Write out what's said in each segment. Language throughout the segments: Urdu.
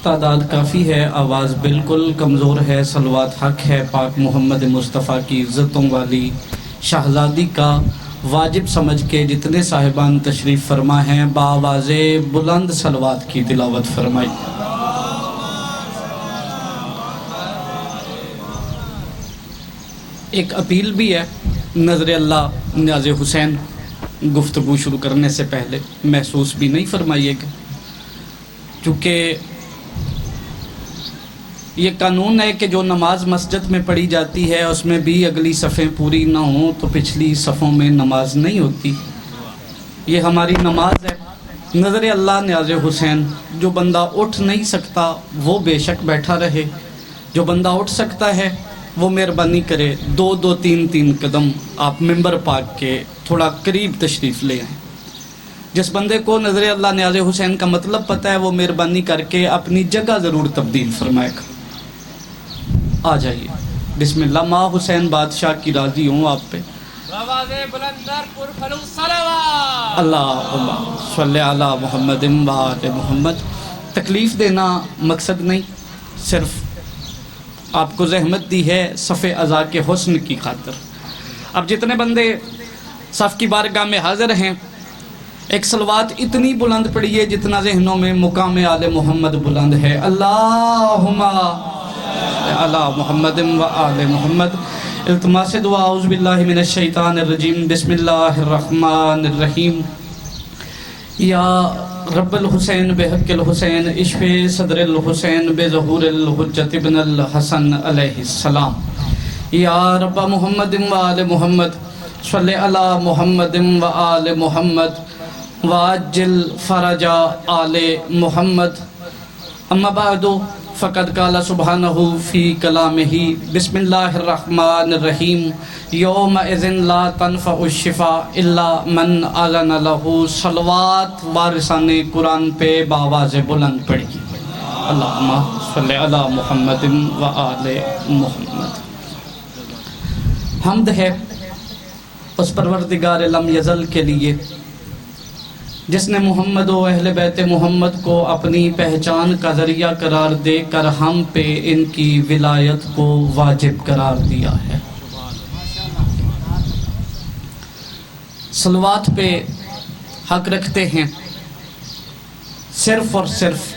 تعداد کافی ہے، آواز بالکل کمزور ہے، صلوات حق ہے پاک محمد مصطفیٰ کی عزتوں والی شہزادی کا واجب سمجھ کے جتنے صاحبان تشریف فرما ہیں بآواز بلند صلوات کی تلاوت فرمائی۔ ایک اپیل بھی ہے نظر اللہ نیاز حسین، گفتگو شروع کرنے سے پہلے محسوس بھی نہیں فرمائیے گا، چونکہ یہ قانون ہے کہ جو نماز مسجد میں پڑھی جاتی ہے اس میں بھی اگلی صفیں پوری نہ ہوں تو پچھلی صفوں میں نماز نہیں ہوتی۔ یہ ہماری نماز ہے نظر اللہ نیاز حسین۔ جو بندہ اٹھ نہیں سکتا وہ بے شک بیٹھا رہے، جو بندہ اٹھ سکتا ہے وہ مہربانی کرے 2-2 3 قدم آپ ممبر پاک کے تھوڑا قریب تشریف لے آئیں۔ جس بندے کو نظر اللہ نیاز حسین کا مطلب پتہ ہے وہ مہربانی کر کے اپنی جگہ ضرور تبدیل فرمائے گا۔ آ جائیے، بسم اللہ۔ ماں حسین بادشاہ کی راضی ہوں آپ پہ، اللہم صلی علی محمد و آل محمد۔ تکلیف دینا مقصد نہیں، صرف آپ کو زحمت دی ہے صف اعضاء کے حسن کی خاطر۔ اب جتنے بندے صف کی بارگاہ میں حاضر ہیں ایک صلوات اتنی بلند پڑھیے جتنا ذہنوں میں مقام آل محمد بلند ہے۔ اللہم علی محمد و آل محمد۔ التماس دعا اعوذ باللہ من الشیطان الرجیم، بسم اللہ الرحمن الرحیم۔ یا رب الحسین بحق الحسین اشف صدر الحسین بظہور الحجت ابن الحسن علیہ السلام۔ یا رب محمد و آل محمد صلی علی محمد و آل محمد واجل فرج آل محمد۔ اما بعد فقد قال سبحانہ فی کلامہ بسم اللہ الرحمن الرحیم یومئذ لا تنفع الشفاء الا من اذن لہ۔ صلوات وارثان قرآن پہ بآواز بلند پڑھی۔ اللہم صلی علی محمد و آل محمد۔ حمد ہے اس پروردگار لم یزل کے لیے جس نے محمد و اہل بیت محمد کو اپنی پہچان کا ذریعہ قرار دے کر ہم پہ ان کی ولایت کو واجب قرار دیا ہے۔ صلوات پہ حق رکھتے ہیں صرف اور صرف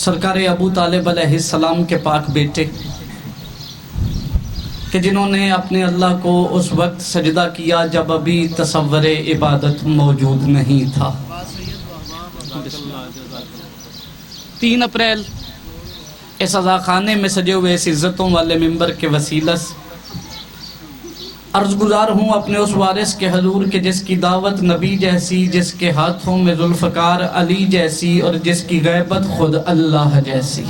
سرکار ابو طالب علیہ السلام کے پاک بیٹے کہ جنہوں نے اپنے اللہ کو اس وقت سجدہ کیا جب ابھی تصور عبادت موجود نہیں تھا۔ 3 اپریل اس عزا خانے میں سجے ہوئے اس عزتوں والے ممبر کے وسیلہ سے عرض گزار ہوں اپنے اس وارث کے حضور کے جس کی دعوت نبی جیسی، جس کے ہاتھوں میں ذوالفقار علی جیسی اور جس کی غیبت خود اللہ جیسی،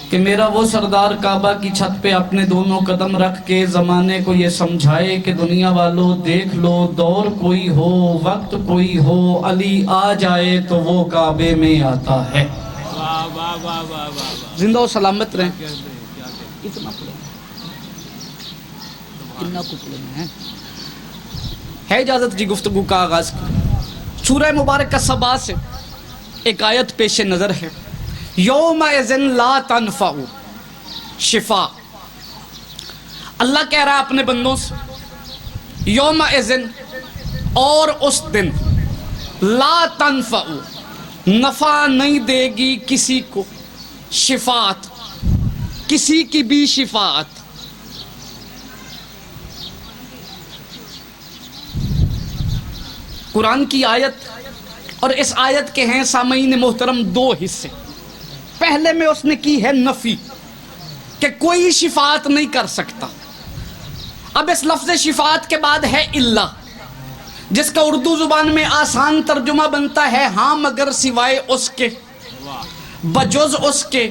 کہ میرا وہ سردار کعبہ کی چھت پہ اپنے دونوں قدم رکھ کے زمانے کو یہ سمجھائے کہ دنیا والوں دیکھ لو، دور کوئی ہو وقت کوئی ہو، علی آ جائے تو وہ کعبے میں آتا ہے۔ زندہ و سلامت رہیں۔ ہے اجازت جی گفتگو کا آغاز سورہ مبارک کا سبا سے ایک آیت پیش نظر ہے۔ یومئذ لا تنفع شفا۔ اللہ کہہ رہا ہے اپنے بندوں سے یومئذ، اور اس دن، لا تنفع، نفع نہیں دے گی کسی کو، شفاعت، کسی کی بھی شفاعت۔ قرآن کی آیت اور اس آیت کے ہیں سامعین محترم 2 حصے۔ پہلے میں اس نے کی ہے نفی کہ کوئی شفاعت نہیں کر سکتا۔ اب اس لفظ شفاعت کے بعد ہے اللہ، جس کا اردو زبان میں آسان ترجمہ بنتا ہے ہاں مگر سوائے اس کے، بجز اس کے،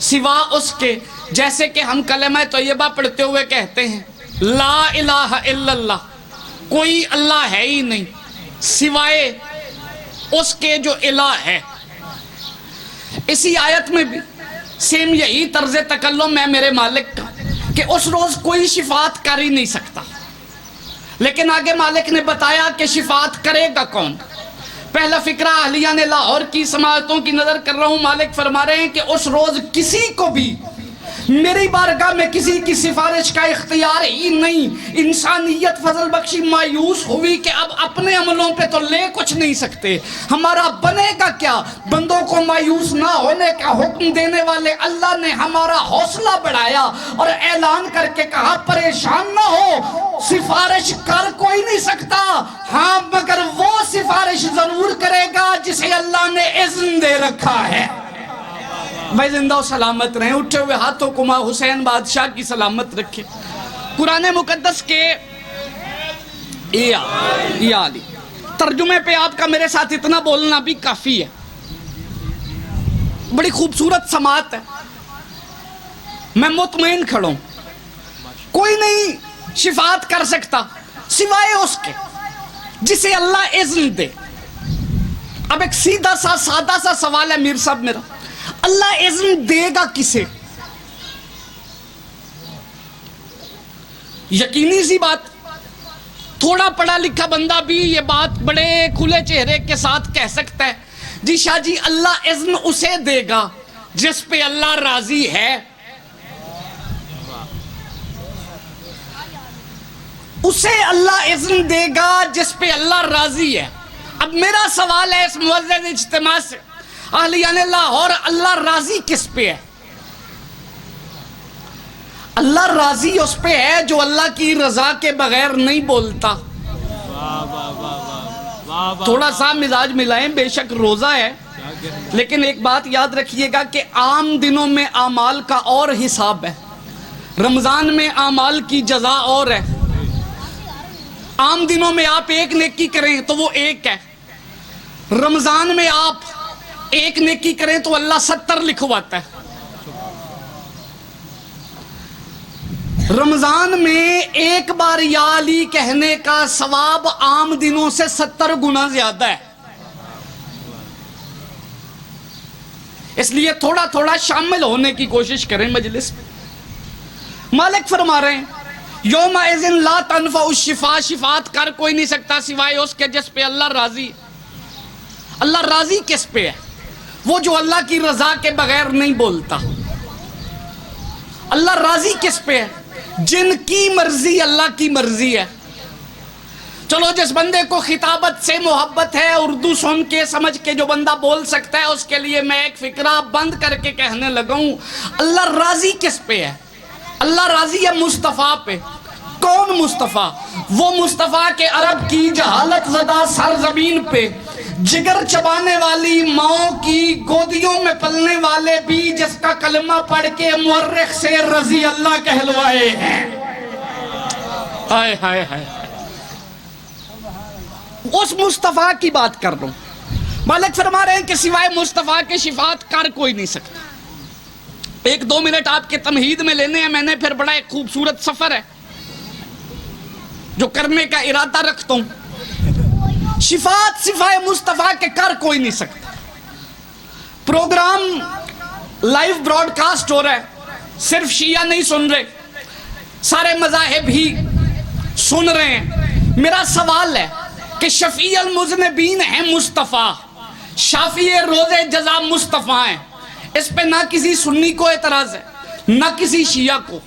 سوا اس کے۔ جیسے کہ ہم کلمہ طیبہ پڑھتے ہوئے کہتے ہیں لا الہ الا اللہ، کوئی اللہ ہے ہی نہیں سوائے اس کے جو الہ ہے۔ اسی آیت میں بھی سیم یہی طرز تکلم ہے میرے مالک کا کہ اس روز کوئی شفاعت کر ہی نہیں سکتا، لیکن آگے مالک نے بتایا کہ شفاعت کرے گا کون؟ پہلا فقرہ اہلیان لاہور کی سماعتوں کی نظر کر رہا ہوں. مالک فرما رہے ہیں کہ اس روز کسی کو بھی میری بارگاہ میں کسی کی سفارش کا اختیار ہی نہیں. انسانیت فضل بخشی مایوس ہوئی کہ اب اپنے عملوں پہ تو لے کچھ نہیں سکتے, ہمارا بنے گا کیا؟ بندوں کو مایوس نہ ہونے کا حکم دینے والے اللہ نے ہمارا حوصلہ بڑھایا اور اعلان کر کے کہا پریشان نہ ہو, سفارش کر کوئی نہیں سکتا, ہاں مگر وہ سفارش ضرور کرے گا جسے اللہ نے اذن دے رکھا ہے. بھائی زندہ و سلامت رہیں, اٹھے ہوئے ہاتھوں کو ماں حسین بادشاہ کی سلامت رکھے. قرآن مقدس کے یا علی ترجمے پہ آپ کا میرے ساتھ اتنا بولنا بھی کافی ہے. بڑی خوبصورت سماعت ہے, میں مطمئن کھڑوں, کوئی نہیں شفاعت کر سکتا سوائے اس کے جسے اللہ اذن دے. اب ایک سیدھا سا سادہ سا سوال ہے میر صاحب میرا, اللہ اذن دے گا کسے؟ یقینی سی بات, تھوڑا پڑھا لکھا بندہ بھی یہ بات بڑے کھلے چہرے کے ساتھ کہہ سکتا ہے, جی شاہ جی اللہ اذن اسے دے گا جس پہ اللہ راضی ہے. اسے اللہ اذن دے گا جس پہ اللہ راضی ہے. اب میرا سوال ہے اس معزز اجتماع سے, اہلیان لاہور, اللہ راضی کس پہ ہے؟ اللہ راضی اس پہ ہے جو اللہ کی رضا کے بغیر نہیں بولتا. تھوڑا سا مزاج ملائیں, بے شک روزہ ہے, لیکن ایک بات یاد رکھیے گا کہ عام دنوں میں اعمال کا اور حساب ہے, رمضان میں اعمال کی جزا اور ہے. عام دنوں میں آپ ایک نیکی کریں تو وہ ایک ہے, رمضان میں آپ ایک نیکی کریں تو اللہ 70 لکھواتا ہے. رمضان میں ایک بار یا علی کہنے کا ثواب عام دنوں سے 70 گنا زیادہ ہے. اس لیے تھوڑا تھوڑا شامل ہونے کی کوشش کریں مجلس میں. مالک فرما رہے ہیں یوم اذن لا تنفع الشفاء, شفاعت کر کوئی نہیں سکتا سوائے اس کے جس پہ اللہ راضی. اللہ راضی کس پہ ہے؟ وہ جو اللہ کی رضا کے بغیر نہیں بولتا. اللہ راضی کس پہ ہے؟ جن کی مرضی اللہ کی مرضی ہے. چلو جس بندے کو خطابت سے محبت ہے, اردو سن کے سمجھ کے جو بندہ بول سکتا ہے, اس کے لیے میں ایک فقرہ بند کر کے کہنے لگا ہوں, اللہ راضی کس پہ ہے؟ اللہ راضی ہے مصطفیٰ پہ. کون مصطفیٰ؟ وہ مصطفیٰ کے عرب کی جہالت زدہ سرزمین پہ جگر چبانے والی ماؤں کی گودیوں میں پلنے والے بھی جس کا کلمہ پڑھ کے مورخ سے رضی اللہ کہلوائے ہیں. ہائے ہائے ہائے, اس مصطفیٰ کی بات کر رہا ہوں. مالک فرما رہے ہیں کہ سوائے مصطفیٰ کے شفاعت کر کوئی نہیں سکتا. 1-2 منٹ آپ کے تمہید میں لینے ہیں, میں نے پھر بڑا ایک خوبصورت سفر ہے جو کرنے کا ارادہ رکھتا ہوں. شفاعت سوائے مصطفیٰ کے کر کوئی نہیں سکتا. پروگرام لائیو براڈ کاسٹ ہو رہا ہے, صرف شیعہ نہیں سن رہے, سارے مذاہب ہی سن رہے ہیں. میرا سوال ہے کہ شفیع المذنبین ہیں مصطفیٰ, شافی روز جزا مصطفیٰ ہیں. اس پہ نہ کسی سنی کو اعتراض ہے نہ کسی شیعہ کو.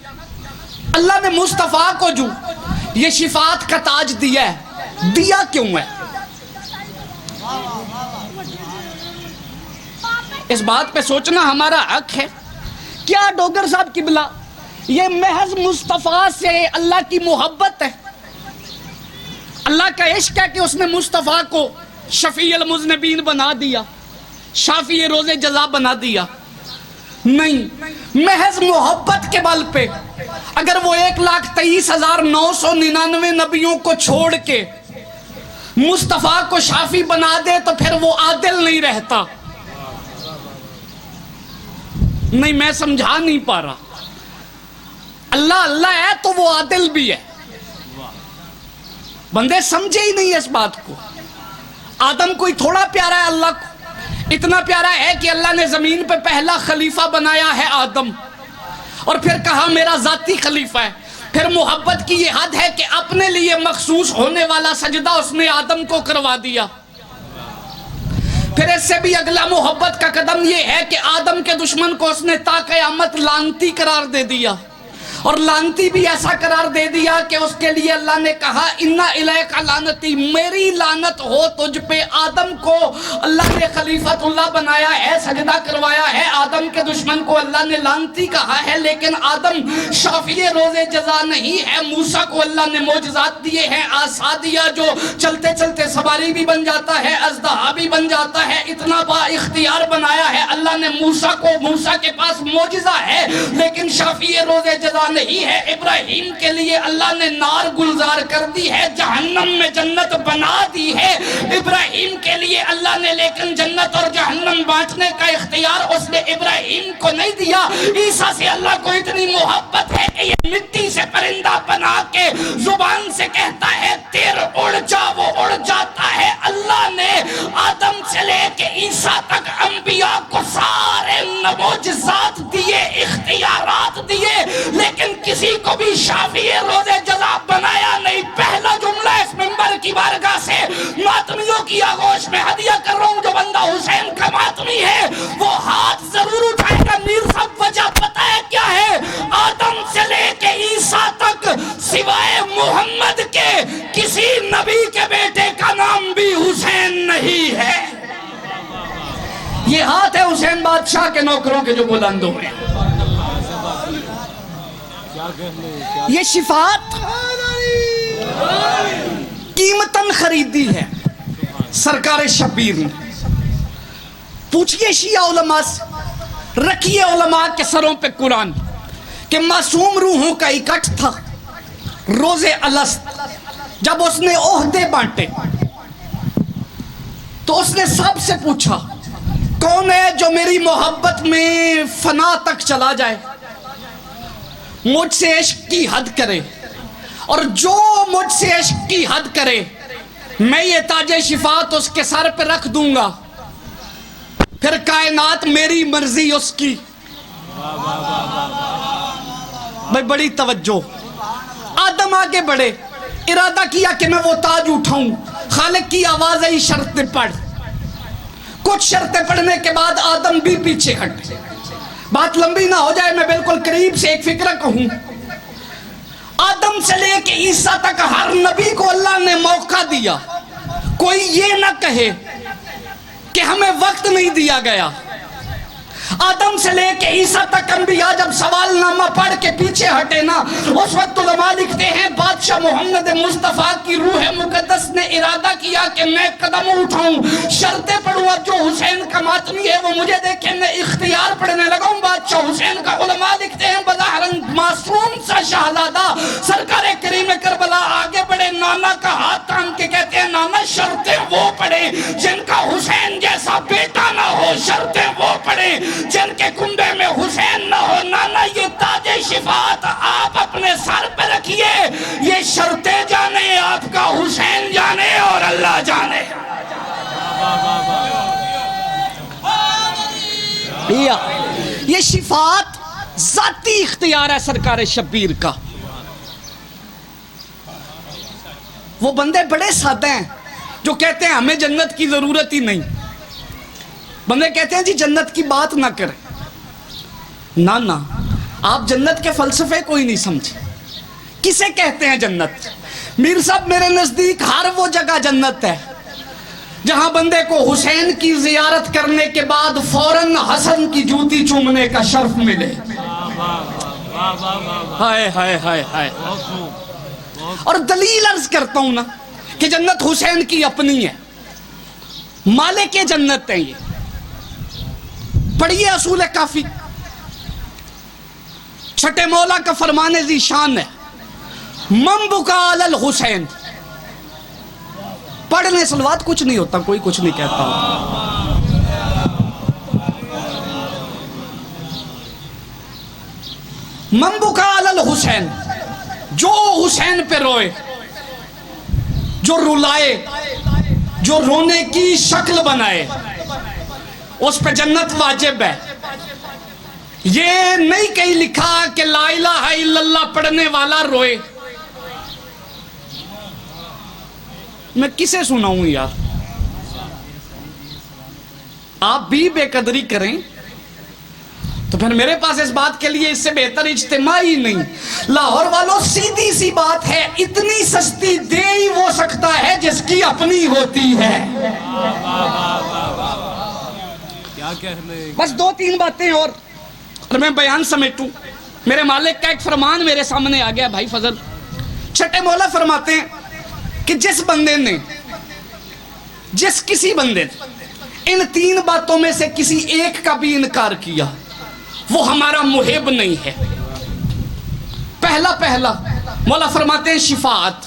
اللہ نے مصطفیٰ کو جو یہ شفاعت کا تاج دیا ہے, دیا کیوں ہے؟ اس بات پہ سوچنا ہمارا حق ہے. کیا ڈوگر صاحب کی بلا یہ محض مصطفیٰ سے اللہ کی محبت ہے, اللہ کا عشق ہے کہ اس نے مصطفیٰ کو شفیع المذنبین بنا دیا, شافی روز جزا بنا دیا؟ نہیں, محض محبت کے بل پہ اگر وہ 1,23,999 نبیوں کو چھوڑ کے مصطفیٰ کو شافی بنا دے تو پھر وہ عادل نہیں رہتا. نہیں, میں سمجھا نہیں پا رہا. اللہ اللہ ہے تو وہ عادل بھی ہے. بندے سمجھے ہی نہیں اس بات کو. آدم کوئی تھوڑا پیارا ہے اللہ کو, اتنا پیارا ہے کہ اللہ نے زمین پہ پہلا خلیفہ بنایا ہے آدم, اور پھر کہا میرا ذاتی خلیفہ ہے. پھر محبت کی یہ حد ہے کہ اپنے لیے مخصوص ہونے والا سجدہ اس نے آدم کو کروا دیا. پھر اس سے بھی اگلا محبت کا قدم یہ ہے کہ آدم کے دشمن کو اس نے تا قیامت لعنتی قرار دے دیا، اور لعنتی بھی ایسا قرار دے دیا کہ اس کے لیے اللہ نے کہا اِنَّ إِلَيْكَ لعنتی، میری لعنت ہو تجھ پہ۔ آدم کو اللہ نے خلیفۃ اللہ بنایا ہے، سجدہ کروایا ہے، آدم کے دشمن کو اللہ نے لعنتی کہا ہے، لیکن آدم شافی روز جزا نہیں ہے۔ موسیٰ کو اللہ نے معجزات دیے ہیں، عصا دیا جو چلتے چلتے سواری بھی بن جاتا ہے، اژدہا بھی بن جاتا ہے، اتنا با اختیار بنایا ہے اللہ نے موسیٰ کو۔ موسیٰ کے پاس معجزہ ہے لیکن شافی روز جزا نہیں ہے۔ ابراہیم کے لیے اللہ نے نار گلزار کر دی ہے، جہنم میں جنت بنا دی ہے ابراہیم کے لیے اللہ نے، لیکن جنت اور جہنم بانٹنے کا اختیار اس نے ابراہیم کو نہیں دیا۔ عیسیٰ سے اللہ کو اتنی محبت ہے کہ یہ مٹی سے پرندہ بنا کے زبان سے کہتا ہے تیر اڑ جا، وہ اڑ جاتا ہے۔ اللہ نے آدم سے لے کے عیسیٰ تک انبیاء کو سارے معجزات دیے، اختیارات دیے، لیکن کسی کو بھی شافی روز جزا بنایا نہیں۔ پہلا جملہ اس منبر کی بارگاہ سے ماتمیوں کی آغوش میں ہدیہ کر رہا ہوں، جو بندہ حسین کا ماتمی ہے وہ ہاتھ ضرور اٹھائے گا۔ میر صاحب وجہ پتہ ہے کیا ہے؟ آدم سے لے کے عیسیٰ تک سوائے محمد کے کسی نبی کے بیٹے کا نام بھی حسین نہیں ہے۔ یہ ہاتھ ہے حسین بادشاہ کے نوکروں کے جو بلند ہوئے ہیں۔ یہ شفاعت قیمتاً خریدی ہے سرکار شبیر نے۔ پوچھئے شیعہ علماء سے، رکھیے علماء کے سروں پہ قرآن کہ معصوم روحوں کا اکٹھ تھا روز الست، جب اس نے عہدے بانٹے تو اس نے سب سے پوچھا کون ہے جو میری محبت میں فنا تک چلا جائے، مجھ سے عشق کی حد کرے، اور جو مجھ سے عشق کی حد کرے میں یہ تاج شفاعت اس کے سر پہ رکھ دوں گا، پھر کائنات میری مرضی اس کی۔ بھائی بڑی توجہ، آدم آگے بڑھے، ارادہ کیا کہ میں وہ تاج اٹھاؤں، خالق کی آواز آئی شرطیں پڑھ۔ کچھ شرطیں پڑھنے کے بعد آدم بھی پیچھے ہٹے۔ بات لمبی نہ ہو جائے، میں بالکل قریب سے ایک فکرہ کہوں۔ آدم سے لے کے عیسیٰ تک ہر نبی کو اللہ نے موقع دیا، کوئی یہ نہ کہے کہ ہمیں وقت نہیں دیا گیا۔ آدم سے لے کے عیسیٰ تک انبیاء جب سوال نامہ پڑھ کے پیچھے ہٹے نا، اس وقت علماء لکھتے ہیں بادشاہ محمد مصطفیٰ کی روح مقدس نے ارادہ کیا کہ میں قدم اٹھاؤں، شرطیں پڑھوں، جو حسین کا ماتمی ہے وہ مجھے دیکھیں، میں اختیار پڑھنے لگا ہوں بادشاہ حسین کا۔ علماء لکھتے ہیں بظاہراً معصوم سا شہزادہ سرکار کریم کربلا آگے بڑھے، نانا کا ہاتھ تھام کے کہتے ہیں نانا شرطیں وہ پڑھیں جن کا حسین جیسا بیٹا نہ ہو، شرطیں وہ پڑھیں جن کے کنبے میں حسین نہ ہو۔ نانا یہ تاج شفاعت آپ اپنے سر پہ رکھیے، یہ شرطیں جانے، آپ کا حسین جانے اور اللہ جانے۔ یہ شفاعت ذاتی اختیار ہے سرکار شبیر کا۔ وہ بندے بڑے سادہ ہیں جو کہتے ہیں ہمیں جنت کی ضرورت ہی نہیں۔ بندے کہتے ہیں جی جنت کی بات نہ کریں۔ نہ آپ جنت کے فلسفے کو ہی نہیں سمجھے۔ کسے کہتے ہیں جنت؟ میر صاحب میرے نزدیک ہر وہ جگہ جنت ہے جہاں بندے کو حسین کی زیارت کرنے کے بعد فوراً حسن کی جوتی چومنے کا شرف ملے۔ ہائے ہائے ہائے ہائے۔ اور دلیل عرض کرتا ہوں نا کہ جنت حسین کی اپنی ہے، مالک جنت ہے یہ۔ پڑھیے اصول کافی، چھٹے مولا کا فرمان ذی شان ہے، من بکا علی الحسین۔ پڑھنے صلوات کچھ نہیں ہوتا، کوئی کچھ نہیں کہتا ہوتا۔ من بکا علی الحسین، جو حسین پہ روئے، جو رلائے، جو رونے کی شکل بنائے، اس پہ جنت واجب ہے۔ یہ نہیں کہیں لکھا کہ لا الہ الا اللہ پڑھنے والا روئے۔ میں کسے سناؤں یار؟ آپ بھی بے قدری کریں تو پھر میرے پاس اس بات کے لیے اس سے بہتر اجتماع ہی نہیں. لاہور والوں سیدھی سی بات ہے, اتنی سستی دے ہی وہ سکتا ہے جس کی اپنی ہوتی ہے. بس 2-3 باتیں اور میں بیان سمیٹوں. میرے مالک کا ایک فرمان میرے سامنے آ گیا بھائی فضل. چھٹے مولا فرماتے ہیں کہ جس کسی بندے نے ان 3 باتوں میں سے کسی ایک کا بھی انکار کیا وہ ہمارا محب نہیں ہے. پہلا مولا فرماتے ہیں شفاعت,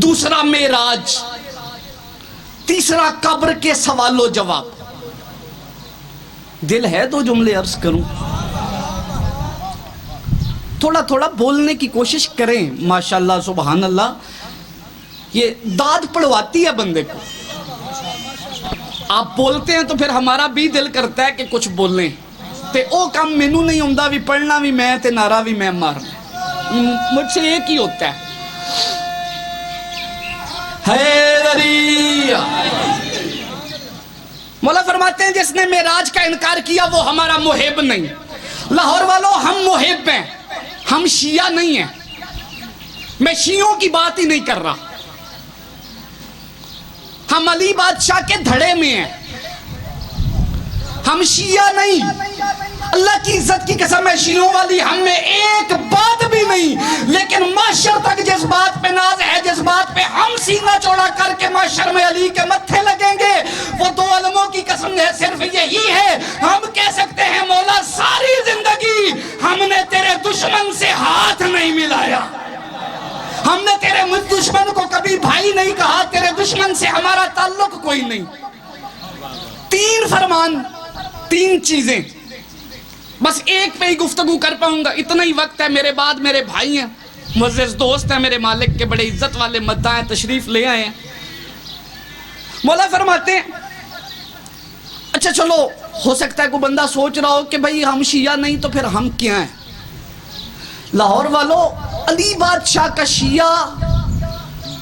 دوسرا معراج, تیسرا قبر کے سوال و جواب. دل ہے 2 جملے عرض کروں, تھوڑا بولنے کی کوشش کریں. ماشاءاللہ سبحان اللہ, یہ داد پڑواتی ہے بندے کو. آپ بولتے ہیں تو پھر ہمارا بھی دل کرتا ہے کہ کچھ بولیں. تے او کام مینوں نہیں ہوندا بھی پڑھنا بھی میں تے نعرہ بھی میں مارنا, مجھ سے ایک ہی ہوتا ہے. حیدری مولا فرماتے ہیں جس نے معراج کا انکار کیا وہ ہمارا محب نہیں. لاہور والوں ہم محب ہیں, ہم شیعہ نہیں ہیں. میں شیعوں کی بات ہی نہیں کر رہا, ہم علی بادشاہ کے دھڑے میں ہیں, ہم شیعہ نہیں. اللہ کی عزت کی قسم ہے شیعوں والی ہم میں ایک بات بھی نہیں, لیکن معاشر تک جس بات پہ ناز ہے, جس بات پہ ہم سینہ چوڑا کر کے معاشر میں علی کے متھے لگیں گے, وہ 2 علموں کی قسم ہے صرف یہی ہے. ہم کہہ سکتے ہیں مولا ساری زندگی ہم نے تیرے دشمن سے ہاتھ نہیں ملایا, ہم نے تیرے دشمن کو کبھی بھائی نہیں کہا, تیرے دشمن سے ہمارا تعلق کوئی نہیں. 3 فرمان, 3 چیزیں, بس ایک پہ ہی گفتگو کر پاؤں گا, اتنا ہی وقت ہے. میرے بعد میرے بھائی ہیں, معزز دوست ہیں, میرے مالک کے بڑے عزت والے مداح ہیں, تشریف لے آئے ہیں. مولا فرماتے ہیں اچھا چلو ہو سکتا ہے کوئی بندہ سوچ رہا ہو کہ بھئی ہم شیعہ نہیں تو پھر ہم کیا ہیں. لاہور والوں علی بادشاہ کا شیعہ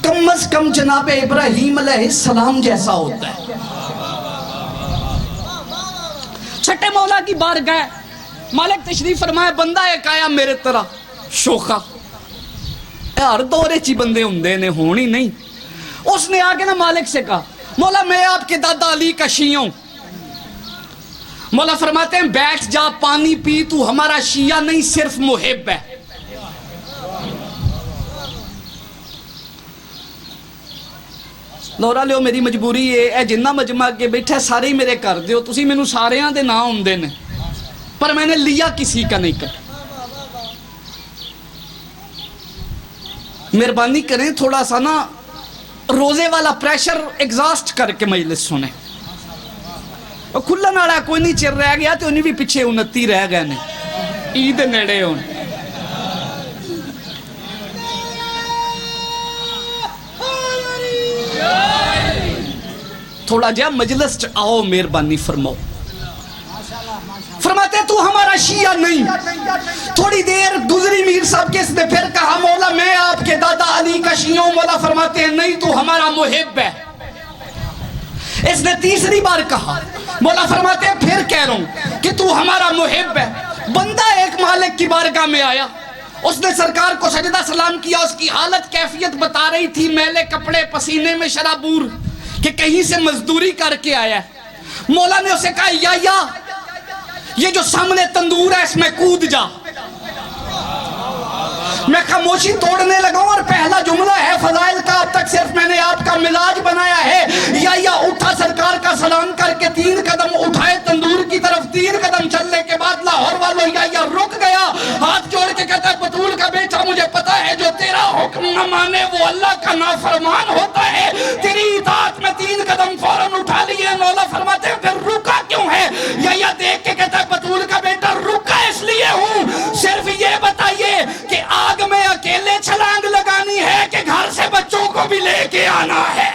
کم از کم جناب ابراہیم علیہ السلام جیسا ہوتا ہے. چھٹے مولا کی بارگاہ مالک تشریف فرمایا, بندہ ایک آیا میرے طرح شوخا, ہر دورے چی بندے ہوندے نے, ہونی نہیں. اس نے آگے نا مالک سے کہا مولا میں آپ کے دادا علی کا شیعہ ہوں. مولا فرماتے ہیں بیٹھ جا, پانی پی, تو ہمارا شیعہ نہیں صرف محب ہے. لورا لیو میری مجبوری ہے, اے جنہ مجمع کے بیٹھے سارے ہی میرے کر دیو, تسی میں نو سارے ہاں دے نا ہوندے نے, پر میں نے لیا کسی کا نہیں کر. مہربانی کریں تھوڑا سا نا روزے والا پریشر ایگزاسٹ کر کے مجلس سنیں. کھلا ناڑا کوئی نہیں چر رہ گیا تو انہیں بھی پیچھے 29 رہ گئے نے, عید نیڑے ہون. تھوڑا جا مجلس آؤ, مہربانی فرماؤ. فرماتے تو ہمارا شیعہ نہیں. تھوڑی دیر گزری میر صاحب کے, اس نے پھر کہا مولا میں آپ کے دادا علی کا شیعہ ہوں. مولا فرماتے ہیں نہیں, تو ہمارا محب ہے. اس نے تیسری بار کہا. مولا فرماتے ہیں پھر کہہ رہا ہوں کہ تو ہمارا محب ہے. بندہ ایک مالک کی بارگاہ میں آیا, اس نے سرکار کو سجدہ سلام کیا, اس کی حالت کیفیت بتا رہی تھی, میلے کپڑے, پسینے میں شرابور, کہ کہیں سے مزدوری کر کے آیا ہے. مولا نے اسے کہا یا یہ جو سامنے تندور ہے اس میں کود جا. میں خاموشی توڑنے لگا ہوں, اور پہلا جملہ ہے فضائل کا, اب تک صرف میں نے آپ کا ملاج بنایا ہے. یا اٹھا سرکار کا سلام کر کے 3 قدم اٹھائے تندور کی طرف. 3 قدم چلنے کے بعد لاہور والوں یا رک گیا, ہاتھ جوڑ کے کہتا ہے بطول کا بیٹا مجھے پتا ہے جو تیرا حکم نہ مانے وہ اللہ کا نافرمان ہوتا ہے. تیری اطاعت میں 3 قدم فوراً اٹھا لیے. مولا فرماتے ہیں پھر رکا کیوں ہے؟ یا دیکھ کے کہتا ہے بطول کا بیٹا رکا اس لیے ہوں, صرف یہ بتائیے کہ آگ میں اکیلے چھلانگ لگانی ہے کہ گھر سے بچوں کو بھی لے کے آنا ہے؟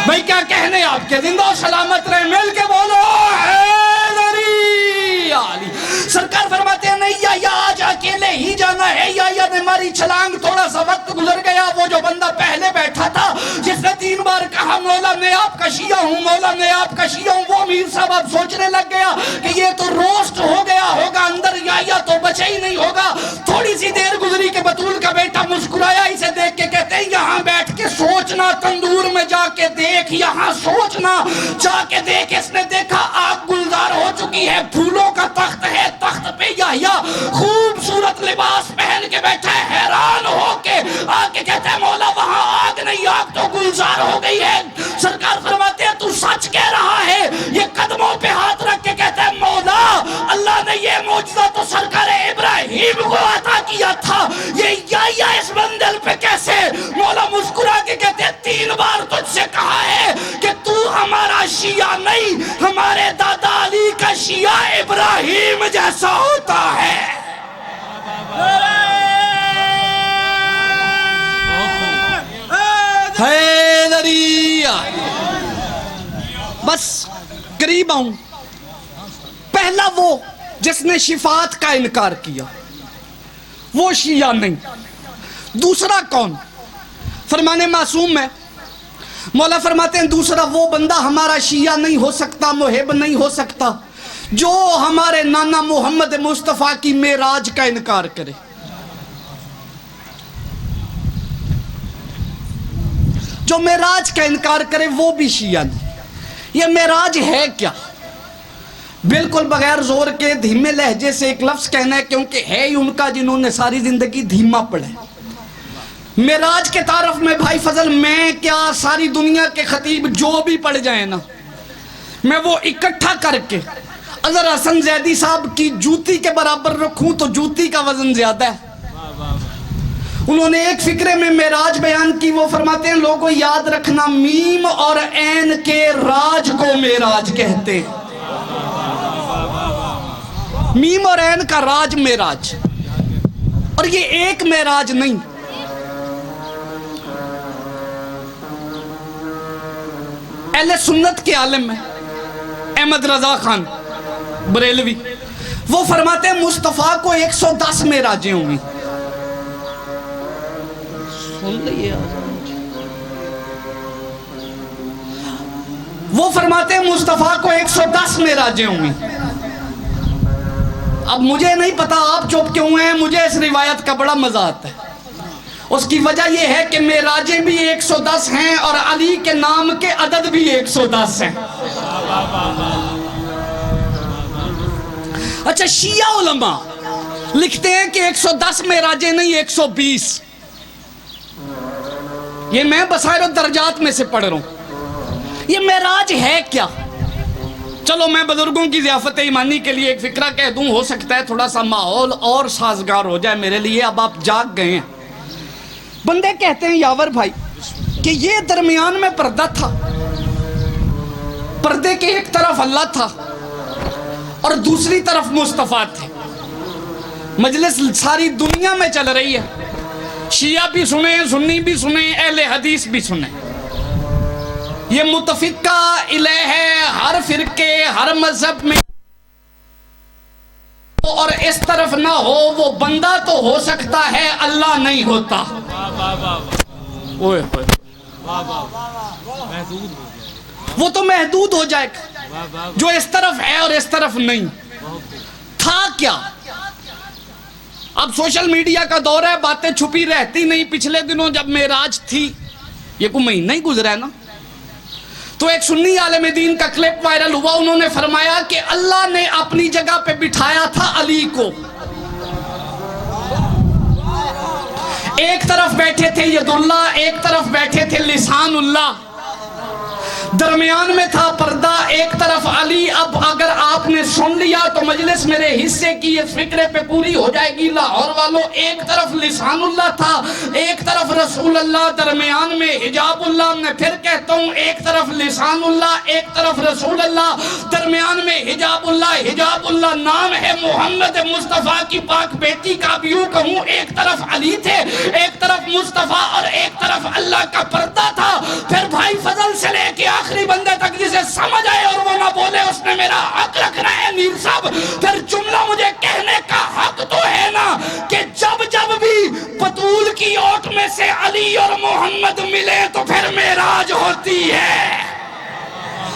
بھئی کیا کہنے آپ کے, زندہ و سلامت رہے, مل کے بولو حیدری علی. سرکار فرماتے ہیں نہیں, یا آج اکیلے ہی جانا ہے. یا نے ماری چھلانگ, تھوڑا سا وقت گزر گیا, وہ جو بندہ پہلے بیٹھا تھا جس نے 3 بار کہا مولا میں آپ کا شیعہ ہوں, مولا میں آپ کا شیعہ ہوں, وہ میر صاحب اب سوچنے لگ گیا کہ یہ تو روسٹ ہو گیا ہوگا اندر, یا تو بچا ہی نہیں ہوگا. تھوڑی سی دیر گزری کہ بطول کا بیٹا مسکرایا اسے دیکھ کے, کہتے ہیں یہاں بیٹھ کے سوچنا, تندور میں جا کے دیکھ, یہاں سوچنا, جا کے دیکھ. اس نے دیکھا آگ گلزار ہو چکی ہے, پھولوں کا تخت ہے, تخت پہ یحییٰ خوبصورت لباس پہن کے بیٹھا ہے. حیران ہو کے آ کے کہتا ہے مولا وہاں آگ نہیں, آگ تو گلزار ہو گئی ہے. سرکار فرماتے ہیں تو سچ کہہ رہا ہے. یہ قدموں پہ ہاتھ رکھ کے کہتا ہے مولا اللہ نے یہ معجزہ تو سرکار ابراہیم کو عطا کیا تھا, یہ یحییٰ اس بندل پہ کیسے؟ مولا مسکرا کے کہتے ہیں 3 بار تجھ سے کہا ہے کہ تو ہمارا شیعہ نہیں, ہمارے دادا علی کا شیعہ ابراہیم جیسا ہوتا ہے. حیدریہ. بس قریب آؤں. پہلا وہ جس نے شفاعت کا انکار کیا, وہ شیعہ نہیں. دوسرا کون؟ فرمانے معصوم ہے. مولا فرماتے ہیں دوسرا وہ بندہ ہمارا شیعہ نہیں ہو سکتا, محب نہیں ہو سکتا, جو ہمارے نانا محمد مصطفیٰ کی معراج کا انکار کرے. جو معراج کا انکار کرے وہ بھی شیعہ نہیں. یہ معراج ہے کیا؟ بالکل بغیر زور کے دھیمے لہجے سے ایک لفظ کہنا ہے, کیونکہ ہے ہی ان کا جنہوں نے ساری زندگی دھیما پڑھا ہے. معراج کے تعارف میں بھائی فضل میں کیا ساری دنیا کے خطیب جو بھی پڑھ جائیں نا, میں وہ اکٹھا کر کے اگر حسن زیدی صاحب کی جوتی کے برابر رکھوں تو جوتی کا وزن زیادہ ہے. انہوں نے ایک فکرے میں معراج بیان کی, وہ فرماتے ہیں لوگوں یاد رکھنا میم اور عین کے راج کو معراج کہتے ہیں. میم اور عین کا راج معراج, اور یہ ایک معراج نہیں. اہل سنت کے عالم ہے احمد رضا خان بریلوی, وہ فرماتے ہیں مصطفیٰ کو 110 معراجیں ہوں گی. وہ فرماتے ہیں مصطفیٰ کو 110 معراجیں ہوں گی. اب مجھے نہیں پتا آپ چپ کیوں ہیں, مجھے اس روایت کا بڑا مزہ آتا ہے. اس کی وجہ یہ ہے کہ معراجیں بھی 110 ہیں اور علی کے نام کے عدد بھی 110 ہیں. اچھا, شیعہ علماء لکھتے ہیں کہ 110 معراجیں نہیں 120. یہ میں بصائر الدرجات میں سے پڑھ رہا ہوں. یہ معراج ہے کیا؟ چلو میں بزرگوں کی ضیافت ایمانی کے لیے ایک فکرہ کہہ دوں, ہو سکتا ہے تھوڑا سا ماحول اور سازگار ہو جائے میرے لیے. اب آپ جاگ گئے ہیں. بندے کہتے ہیں یاور بھائی کہ یہ درمیان میں پردہ تھا, پردے کے ایک طرف اللہ تھا اور دوسری طرف مصطفیٰ تھے. مجلس ساری دنیا میں چل رہی ہے, شیعہ بھی سنیں, سنی بھی سنیں, اہل حدیث بھی سنیں. یہ متفقہ الہ ہے ہر فرقے ہر مذہب میں, اور اس طرف نہ ہو وہ بندہ تو ہو سکتا ہے, اللہ نہیں ہوتا. وہ تو محدود ہو جائے گا, جو اس طرف ہے اور اس طرف نہیں. تھا کیا؟ اب سوشل میڈیا کا دور ہے, باتیں چھپی رہتی نہیں. پچھلے دنوں جب معراج تھی, یہ کوئی مہینہ ہی گزرا ہے نا, تو ایک سنی عالم دین کا کلپ وائرل ہوا. انہوں نے فرمایا کہ اللہ نے اپنی جگہ پہ بٹھایا تھا علی کو. ایک طرف بیٹھے تھے ید اللہ, ایک طرف بیٹھے تھے لسان اللہ, درمیان میں تھا پردہ, ایک طرف علی. اب اگر آپ نے سن لیا تو مجلس میرے حصے کی اس فکرے پہ پوری ہو جائے گی. لاہور والوں, ایک طرف لسان اللہ تھا, ایک طرف رسول اللہ, درمیان میں حجاب اللہ. میں پھر کہتا ہوں, ایک طرف لسان اللہ, ایک طرف رسول اللہ, درمیان میں حجاب اللہ. حجاب اللہ نام ہے محمد مصطفیٰ کی پاک بیٹی کا. اب یوں کہوں, ایک طرف علی تھے, ایک طرف مصطفیٰ, اور ایک طرف اللہ کا پردہ تھا. پھر بھائی فضل سے لے کے آخری بندے تک جسے سمجھ آئے اور وہ نہ بولے, اس نے میرا حق رکھنا ہے. میر صاحب پھر جملہ مجھے کہنے کا حق تو ہے نا, علی اور محمد ملے تو پھر معراج ہوتی ہے۔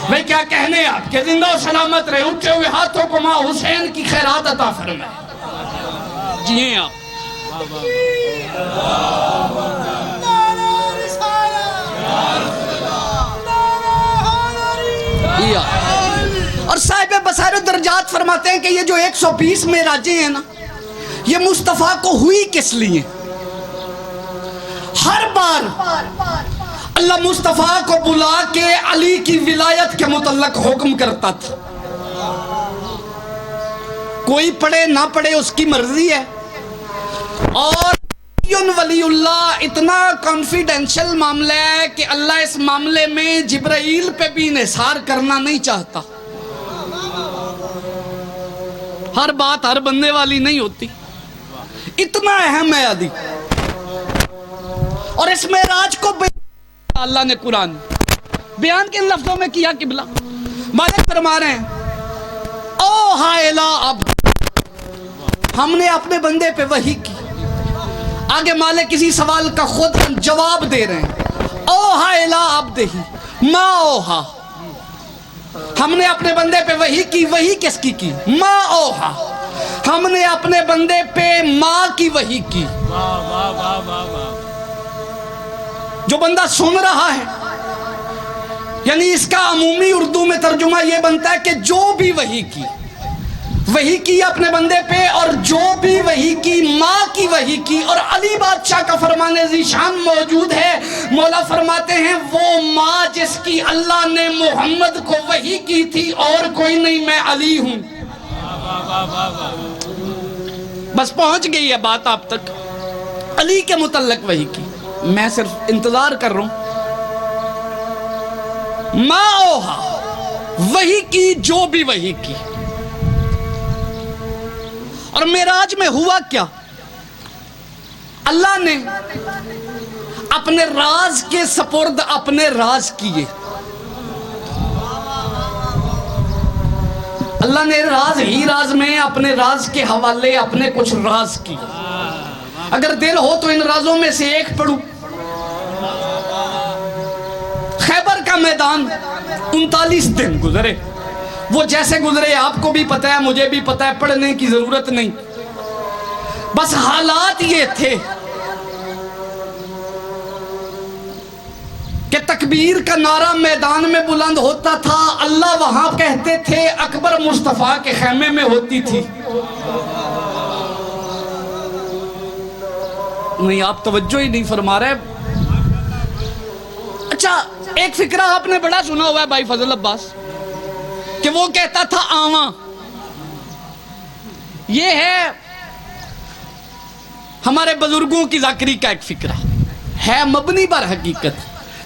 بھئی کیا کہنے آپ کہ زندہ و سلامت رہے، اٹھے ہوئے ہاتھوں کو ماں حسین کی خیرات عطا فرمائے۔ جی ہیں آپ اور صاحب بصائر درجات فرماتے ہیں کہ یہ جو 120 معراجیں ہیں نا، یہ مصطفیٰ کو ہوئی کس لیے؟ ہر بار اللہ مصطفیٰ کو بلا کے علی کی ولایت کے متعلق حکم کرتا تھا۔ کوئی پڑھے نہ پڑھے اس کی مرضی ہے، اور ولی اللہ اتنا کانفیڈینشل معاملہ ہے کہ اللہ اس معاملے میں جبرائیل پہ بھی انحصار کرنا نہیں چاہتا۔ ہر بات ہر بندے والی نہیں ہوتی، اتنا اہم ہے علی۔ اور اس معراج کو اللہ نے قرآن بیان کن لفظوں میں کیا؟ قبلہ مالک فرما رہے ہیں اوحا الی عبد، ہم نے اپنے بندے پہ وحی کی۔ آگے مالک کسی سوال کا خود جواب دے رہے ہیں، اوحا الی عبدہ ما اوحا، ہم نے اپنے بندے پہ وحی کی۔ وحی کس کی ما اوحا، ہم نے اپنے بندے پہ ماں کی وحی کی۔ جو بندہ سن رہا ہے، یعنی اس کا عمومی اردو میں ترجمہ یہ بنتا ہے کہ جو بھی وحی کی اپنے بندے پہ، اور جو بھی وحی کی ماں کی وحی کی۔ اور علی بادشاہ کا فرمان ذیشان موجود ہے، مولا فرماتے ہیں وہ ماں جس کی اللہ نے محمد کو وحی کی تھی اور کوئی نہیں، میں علی ہوں۔ بس پہنچ گئی ہے بات آپ تک، علی کے متعلق وحی کی، میں صرف انتظار کر رہا ہوں۔ ما اوحا، وحی کی جو بھی وحی کی۔ اور معراج میں ہوا کیا؟ اللہ نے اپنے راز کے سپرد اپنے راز کیے۔ اللہ نے راز ہی راز میں اپنے راز کے حوالے اپنے کچھ راز کیے۔ اگر دل ہو تو ان رازوں میں سے ایک پڑھوں۔ خیبر کا میدان 39 دن گزرے، وہ جیسے گزرے آپ کو بھی پتہ ہے، مجھے بھی پتہ ہے، پڑھنے کی ضرورت نہیں۔ بس حالات یہ تھے کہ تکبیر کا نعرہ میدان میں بلند ہوتا تھا، اللہ وہاں کہتے تھے اکبر مصطفیٰ کے خیمے میں ہوتی تھی۔ نہیں آپ توجہ ہی نہیں فرما رہے۔ اچھا ایک فکرہ آپ نے بڑا سنا ہوا ہے بھائی فضل عباس، کہ وہ کہتا تھا آواں۔ یہ ہے ہمارے بزرگوں کی ذاکری کا ایک فکرہ ہے، مبنی پر حقیقت۔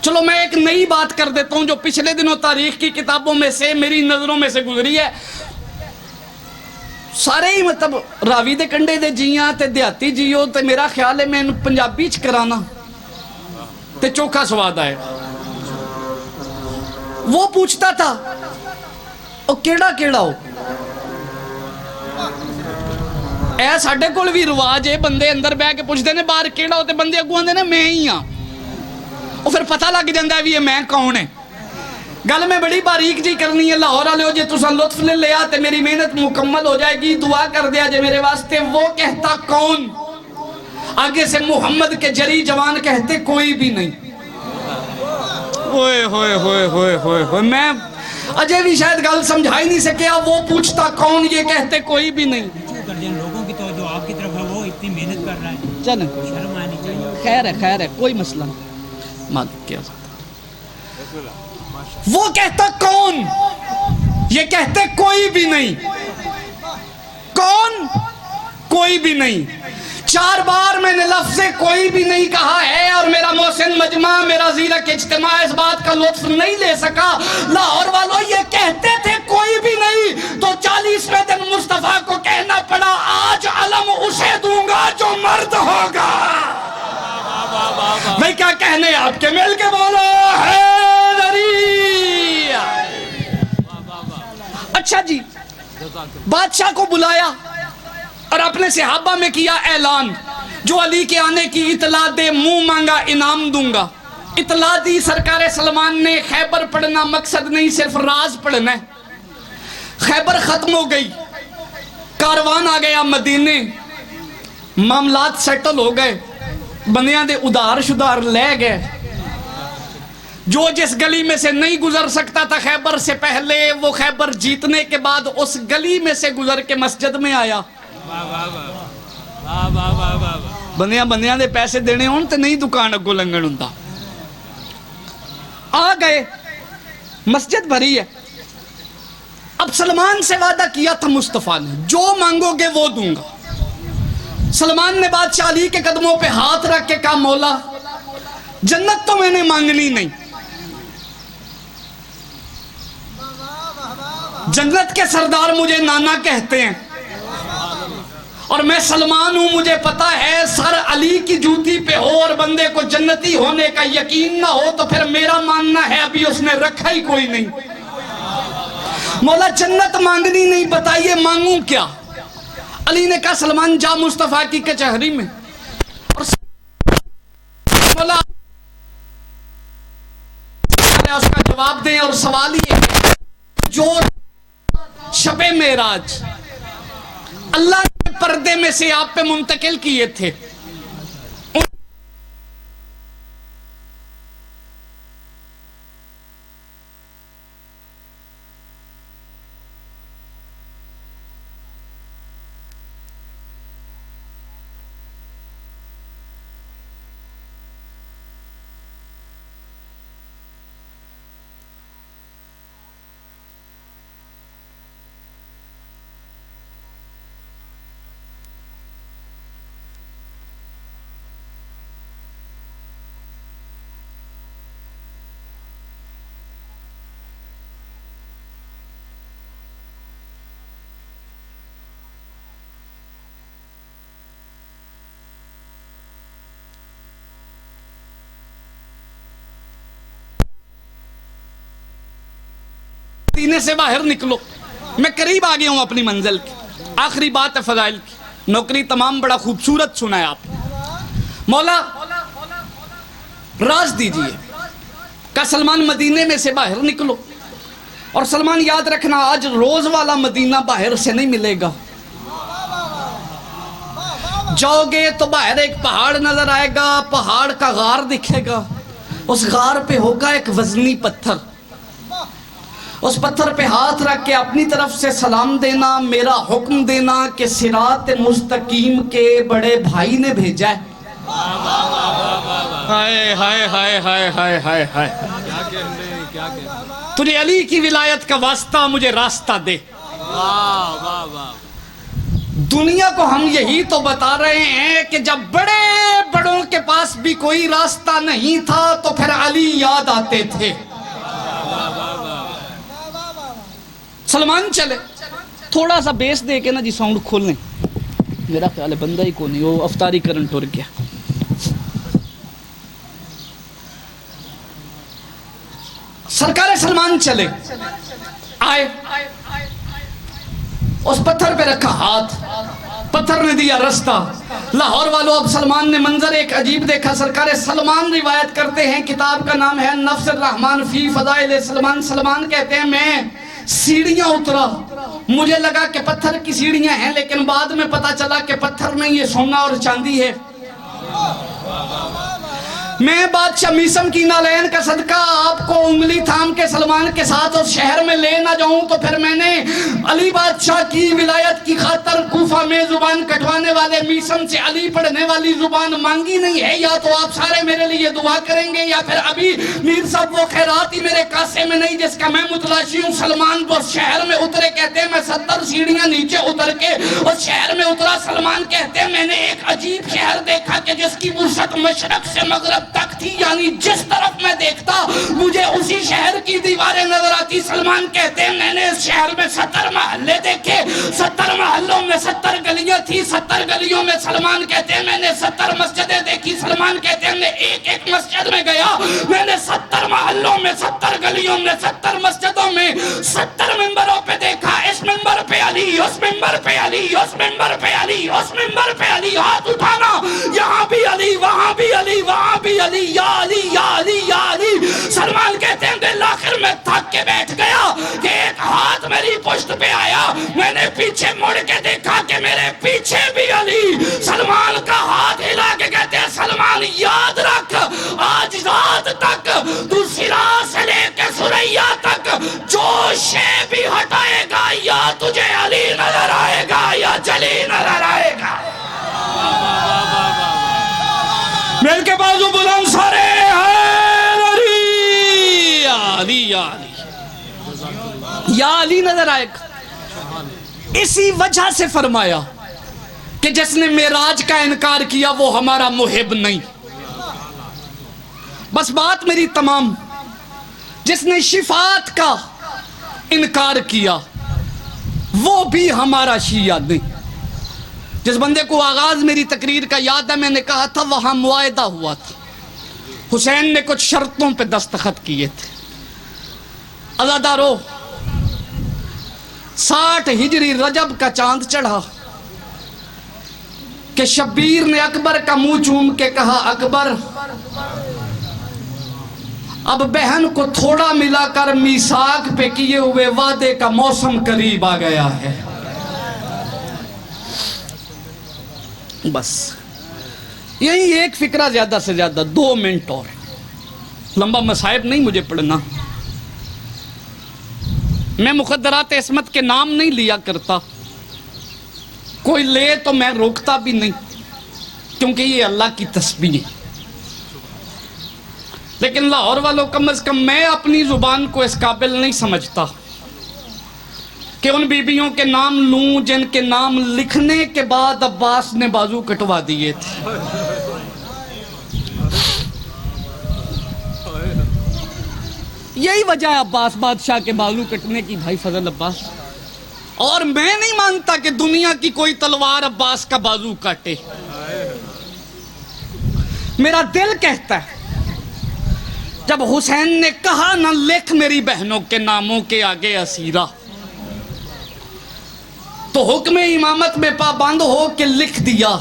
چلو میں ایک نئی بات کر دیتا ہوں جو پچھلے دنوں تاریخ کی کتابوں میں سے میری نظروں میں سے گزری ہے۔ سارے ہی مطلب راوی دے کنڈے دے جیاں تے دیہاتی جیو تے میرا خیال ہے میں پنجابی چ کرانا تے چوکھا سواد آئے۔ وہ پوچھتا تھا او کیڑا کیڑا ہو؟ اے ساڈے کول بھی رواج ہے، بندے اندر بہ کے پوچھتے نے باہر کیڑا ہو، تے بندے اگوں آندے نے میں ہی ہاں۔ اور پھر پتہ لگ جاندہ ہے بھی یہ میں کون ہے۔ گل میں بڑی باریک جی کرنی ہے، لاہور والے ہو جے تساں لطف لے لیا تے میری محنت مکمل ہو جائے گی، دعا کر دیا جے میرے واسطے۔ وہ کہتا کون؟ آگے سے محمد کے جری جوان کہتے کوئی بھی نہیں۔ ہوئے ہوئے ہوئے ہوئے ہوئے ہوئے، میں اجے بھی شاید گل سمجھائی نہیں سکیا۔ وہ پوچھتا کون، یہ کہتے کوئی بھی نہیں۔ لوگوں کی توجہ آپ کی طرف ہے، وہ اتنی محنت کر رہا ہے، چلیں شرم آنی چاہیے۔ خیر ہے کوئی مسئلہ نہیں۔ مالک کیا وہ کہتا کون، یہ کہتے کوئی بھی نہیں۔ کون؟ کوئی بھی نہیں۔ 4 بار میں نے لفظ کوئی بھی نہیں کہا ہے، اور میرا محسن مجمع، میرا زیرک اجتماع اس بات کا لطف نہیں لے سکا۔ لاہور والوں یہ کہتے تھے کوئی بھی نہیں، تو 40ویں دن مصطفیٰ کو کہنا پڑا آج علم اسے دوں گا جو مرد ہوگا۔ میں کیا کہنے آپ کے، مل کے بولو حیدری۔ اچھا جی، بادشاہ کو بلایا اور اپنے صحابہ میں کیا اعلان، جو علی کے آنے کی اطلاع دے منہ مانگا انعام دوں گا. اطلاع دی سرکار سلمان نے. خیبر پڑھنا مقصد نہیں، صرف راز پڑھنا ہے. خیبر ختم ہو گئی، کاروان آ گیا مدینے، معاملات سیٹل ہو گئے، بندیاں دے ادھار شدار لے گئے. جو جس گلی میں سے نہیں گزر سکتا تھا خیبر سے پہلے، وہ خیبر جیتنے کے بعد اس گلی میں سے گزر کے مسجد میں آیا. بندیاں دے پیسے دینے ہون تے نہیں دکان اگو لنگن ہوندا. آ گئے، مسجد بھری ہے. اب سلمان سے وعدہ کیا تھا مصطفیٰ نے، جو مانگو گے وہ دوں گا. سلمان نے بادشاہ علی کے قدموں پہ ہاتھ رکھ کے کہا مولا جنت تو میں نے مانگنی نہیں، جنت کے سردار مجھے نانا کہتے ہیں اور میں سلمان ہوں. مجھے پتا ہے سر علی کی جوتی پہ ہو اور بندے کو جنتی ہونے کا یقین نہ ہو تو پھر میرا ماننا ہے ابھی اس نے رکھا ہی کوئی نہیں. مولا جنت مانگنی نہیں، بتائیے مانگوں کیا؟ علی نے کہا سلمان جا مصطفیٰ کی کچہری میں اور مولا اس کا جواب دیں. اور سوال یہ ہے جو شب معراج اللہ کے پردے میں سے آپ پہ منتقل کیے تھے، مدینے سے باہر نکلو. میں قریب آ گیا ہوں اپنی منزل کی. آخری بات ہے فضائل کی. نوکری تمام بڑا خوبصورت سنا ہے آپ. مولا راز دیجئے. کہ سلمان مدینے میں سے باہر نکلو اور سلمان یاد رکھنا آج روز والا مدینہ باہر سے نہیں ملے گا. جاؤ گے تو باہر ایک پہاڑ نظر آئے گا، پہاڑ کا غار دکھے گا، اس غار پہ ہوگا ایک وزنی پتھر. اس پتھر پہ ہاتھ رکھ کے اپنی طرف سے سلام دینا، میرا حکم دینا کہ صراط مستقیم کے بڑے بھائی نے بھیجا ہے. ہائے ہائے ہائے ہائے ہائے ہائے ہائے، تجھے علی کی ولایت کا واسطہ مجھے راستہ دے. دنیا کو ہم یہی تو بتا رہے ہیں کہ جب بڑے بڑوں کے پاس بھی کوئی راستہ نہیں تھا تو پھر علی یاد آتے تھے. سلمان چلے، تھوڑا سا بیس دے کے نا جی ساؤنڈ کھولنے. میرا خیال ہے بندہ ہی کو نہیں، وہ افطاری کرن ٹر گیا. سرکار سلمان چلے، آئے، اس پتھر پہ رکھا ہاتھ، پتھر نے دیا رستہ. لاہور والوں اب سلمان نے منظر ایک عجیب دیکھا. سرکار سلمان روایت کرتے ہیں، کتاب کا نام ہے نفس الرحمن فی فضائل سلمان. سلمان کہتے ہیں میں سیڑھیاں اترا، مجھے لگا کہ پتھر کی سیڑھیاں ہیں لیکن بعد میں پتا چلا کہ پتھر نہیں، یہ سونا اور چاندی ہے. میں بادشاہ میسم کی نالین کا صدقہ آپ کو انگلی تھام کے سلمان کے ساتھ اس شہر میں لے نہ جاؤں تو پھر میں نے علی بادشاہ کی ولایت کی خاطر کوفہ میں زبان کٹوانے والے میسم سے علی پڑھنے والی زبان مانگی نہیں ہے. یا تو آپ سارے میرے لیے دعا کریں گے یا پھر ابھی میر صاحب وہ خیرات ہی میرے کاسے میں نہیں جس کا میں متلاشی ہوں. سلمان کو شہر میں اترے، کہتے ہیں میں 70 سیڑھیاں نیچے اتر کے اس شہر میں اترا. سلمان کہتے ہیں میں نے ایک عجیب شہر دیکھا کہ جس کی وسعت مشرق سے مغرب تک تھی، یعنی جس طرف میں دیکھتا مجھے اسی شہر کی دیواریں نظر آتی. سلمان کہتے ہیں میں نے اس شہر میں 70 محلے دیکھے، 70 محلوں میں 70 گلیاں تھی، 70 گلیوں میں سلمان کہتے ہیں میں نے 70 مسجدیں دیکھی. سلمان کہتے ہیں میں ایک مسجد میں گیا، میں نے 70 محلوں میں 70 گلیوں میں 70 مسجدوں میں 70 منبروں پہ دیکھا. اس منبر پہ علی علی، اس منبر پہ علی، اس منبر پہ علی، اس منبر پہ علی، ہاتھ اٹھانا، یہاں بھی علی، وہاں بھی علی، وہاں بھی علی، یا علی یا علی یا علی۔ سلمان کہتے ہیں دل آخر میں تھک کے بیٹھ گیا کہ ایک ہاتھ میری پشت پہ آیا، میں نے پیچھے مڑ کے دیکھا کہ میرے پیچھے بھی علی۔ سلمان کا ہاتھ ہلا کے کہتے ہیں سلمان یاد رکھ، آج رات تک تو سرا سے لے کے سریا تک جو شے بھی ہٹائے گا، یا تجھے علی نظر آئے گا یا جلی نظر آئے گا۔ مل کے بازو بلند سارے، علی یا علی یا علی یا علی نظر آئے گا۔ اسی وجہ سے فرمایا کہ جس نے معراج کا انکار کیا وہ ہمارا محب نہیں۔ بس بات میری تمام، جس نے شفاعت کا انکار کیا وہ بھی ہمارا شیعہ نہیں۔ جس بندے کو آغاز میری تقریر کا یاد ہے، میں نے کہا تھا وہاں معاہدہ ہوا تھا، حسین نے کچھ شرطوں پہ دستخط کیے تھے۔ عزادارو 60 ہجری رجب کا چاند چڑھا کہ شبیر نے اکبر کا منہ چوم کے کہا اکبر اب بہن کو تھوڑا ملا کر میثاق پہ کیے ہوئے وعدے کا موسم قریب آ گیا ہے۔ بس یہی ایک فکرہ، زیادہ سے زیادہ 2 منٹ اور، لمبا مصائب نہیں مجھے پڑھنا۔ میں مخدرات عصمت کے نام نہیں لیا کرتا، کوئی لے تو میں روکتا بھی نہیں، کیونکہ یہ اللہ کی تسبیح ہے۔ لیکن لاہور والوں کم از کم میں اپنی زبان کو اس قابل نہیں سمجھتا کہ ان بیبیوں کے نام لوں جن کے نام لکھنے کے بعد عباس نے بازو کٹوا دیے تھے۔ یہی وجہ ہے عباس بادشاہ کے بازو کٹنے کی، بھائی فضل عباس۔ اور میں نہیں مانتا کہ دنیا کی کوئی تلوار عباس کا بازو کاٹے۔ میرا دل کہتا ہے جب حسین نے کہا نہ لکھ میری بہنوں کے ناموں کے آگے اسیرہ، تو حکم امامت میں پابند ہو کے لکھ دیا،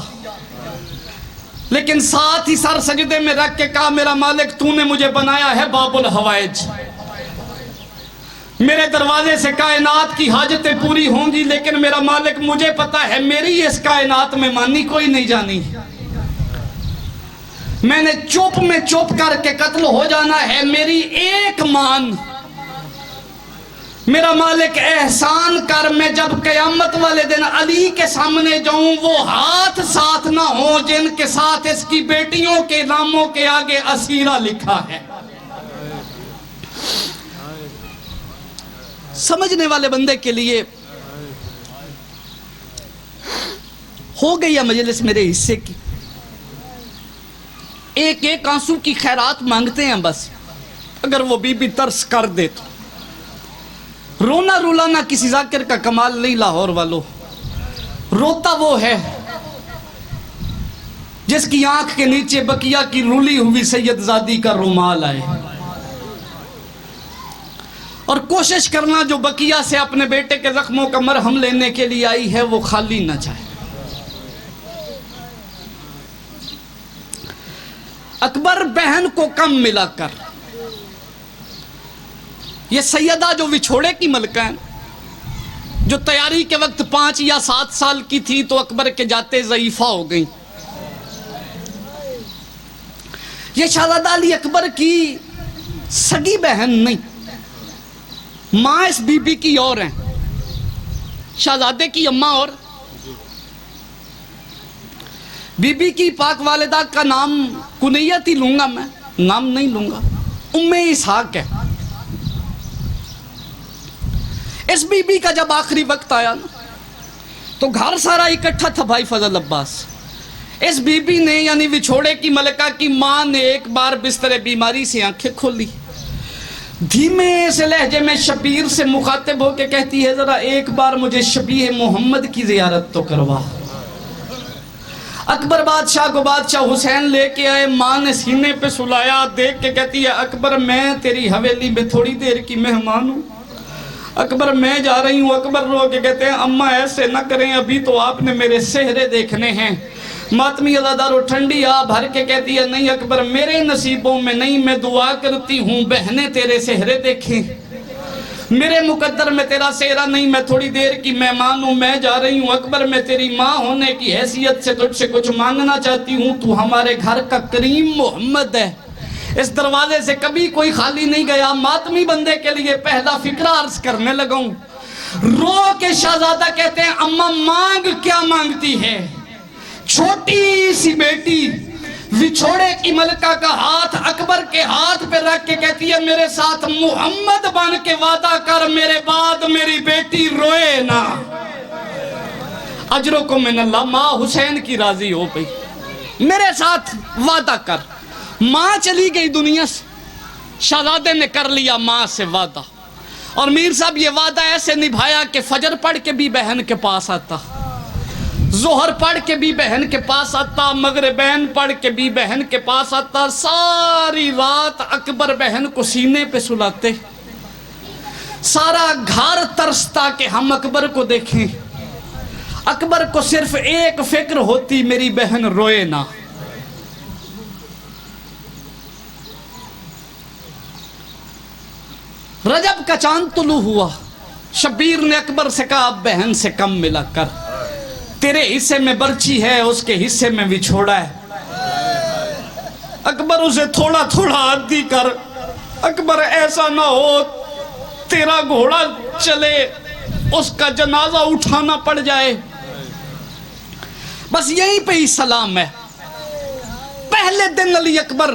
لیکن ساتھ ہی سر سجدے میں رکھ کے کہا میرا مالک تو نے مجھے بنایا ہے باب الحوائج، میرے دروازے سے کائنات کی حاجتیں پوری ہوں گی، لیکن میرا مالک مجھے پتا ہے میری اس کائنات میں مانی کوئی نہیں جانی، میں نے چپ میں چپ کر کے قتل ہو جانا ہے، میری ایک مان میرا مالک احسان کر، میں جب قیامت والے دن علی کے سامنے جاؤں وہ ہاتھ ساتھ نہ ہوں جن کے ساتھ اس کی بیٹیوں کے ناموں کے آگے اسیرہ لکھا ہے۔ سمجھنے والے بندے کے لیے ہو گئی ہے مجلس میرے حصے کی، ایک ایک آنسو کی خیرات مانگتے ہیں بس، اگر وہ بی بی ترس کر دے تو۔ رونا رولانا کسی ذاکر کا کمال نہیں لاہور والوں، روتا وہ ہے جس کی آنکھ کے نیچے بقیہ کی رولی ہوئی سید زادی کا رومال آئے، اور کوشش کرنا جو بقیہ سے اپنے بیٹے کے زخموں کا مرہم لینے کے لیے آئی ہے وہ خالی نہ جائے۔ اکبر بہن کو کم ملا کر، یہ سیدہ جو وچھوڑے کی ملکہ ہیں، جو تیاری کے وقت 5 یا 7 سال کی تھی تو اکبر کے جاتے ضعیفہ ہو گئیں، یہ شہزادہ علی اکبر کی سگی بہن نہیں، ماں اس بی بی کی اور ہیں، شہزادے کی اماں اور بی بی کی پاک والدہ کا نام کنیت ہی لوں گا، میں نام نہیں لوں گا، ام اسحاق ہے۔ اس بی بی کا جب آخری وقت آیا نا تو گھر سارا اکٹھا تھا بھائی فضل عباس۔ اس بی بی نے یعنی وچھوڑے کی ملکہ کی ماں نے ایک بار بستر بیماری سے آنکھیں کھولی، دھیمے سے لہجے میں شبیر سے مخاطب ہو کے کہتی ہے ذرا ایک بار مجھے شبیہ محمد کی زیارت تو کروا۔ اکبر بادشاہ کو بادشاہ حسین لے کے آئے، ماں نے سینے پہ سلایا، دیکھ کے کہتی ہے اکبر میں تیری حویلی میں تھوڑی دیر کی مہمان ہوں، اکبر میں جا رہی ہوں. اکبر رو کے کہتے ہیں اماں ایسے نہ کریں, ابھی تو آپ نے میرے سہرے دیکھنے ہیں. ماتمی ازادارو ٹھنڈی آ بھر کے کہتی ہے نہیں اکبر میرے نصیبوں میں نہیں, میں دعا کرتی ہوں بہنیں تیرے سہرے دیکھیں, میرے مقدر میں تیرا سہرا نہیں, میں تھوڑی دیر کی مہمان ہوں, میں جا رہی ہوں. اکبر میں تیری ماں ہونے کی حیثیت سے تجھ سے کچھ مانگنا چاہتی ہوں, تو ہمارے گھر کا کریم محمد ہے, اس دروازے سے کبھی کوئی خالی نہیں گیا. ماتمی بندے کے لیے پہلا فکرہ عرض کرنے لگا ہوں. رو کے شہزادہ کہتے ہیں اماں مانگ کیا مانگتی ہے؟ چھوٹی سی بیٹی وچھوڑے کی ملکہ کا ہاتھ اکبر کے ہاتھ پہ رکھ کے کہتی ہے میرے ساتھ محمد بن کے وعدہ کر, میرے بعد میری بیٹی روئے نہ. اجرکم من اللہ, ماں حسین کی راضی ہو گئی, میرے ساتھ وعدہ کر. ماں چلی گئی دنیا سے, شہزادے نے کر لیا ماں سے وعدہ, اور میر صاحب یہ وعدہ ایسے نبھایا کہ فجر پڑھ کے بھی بہن کے پاس آتا, ظہر پڑھ کے بھی بہن کے پاس آتا, مغربین پڑھ کے بھی بہن کے پاس آتا. ساری رات اکبر بہن کو سینے پہ سلاتے, سارا گھر ترستا کہ ہم اکبر کو دیکھیں. اکبر کو صرف ایک فکر ہوتی میری بہن روئے نہ. رجب کا چاند طلوع ہوا, شبیر نے اکبر سے کہا بہن سے کم ملا کر, تیرے حصے میں برچی ہے اس کے حصے میں وچھوڑا ہے. اکبر اسے تھوڑا تھوڑا عادی کر, اکبر ایسا نہ ہو تیرا گھوڑا چلے اس کا جنازہ اٹھانا پڑ جائے. بس یہیں پہ ہی سلام ہے. پہلے دن علی اکبر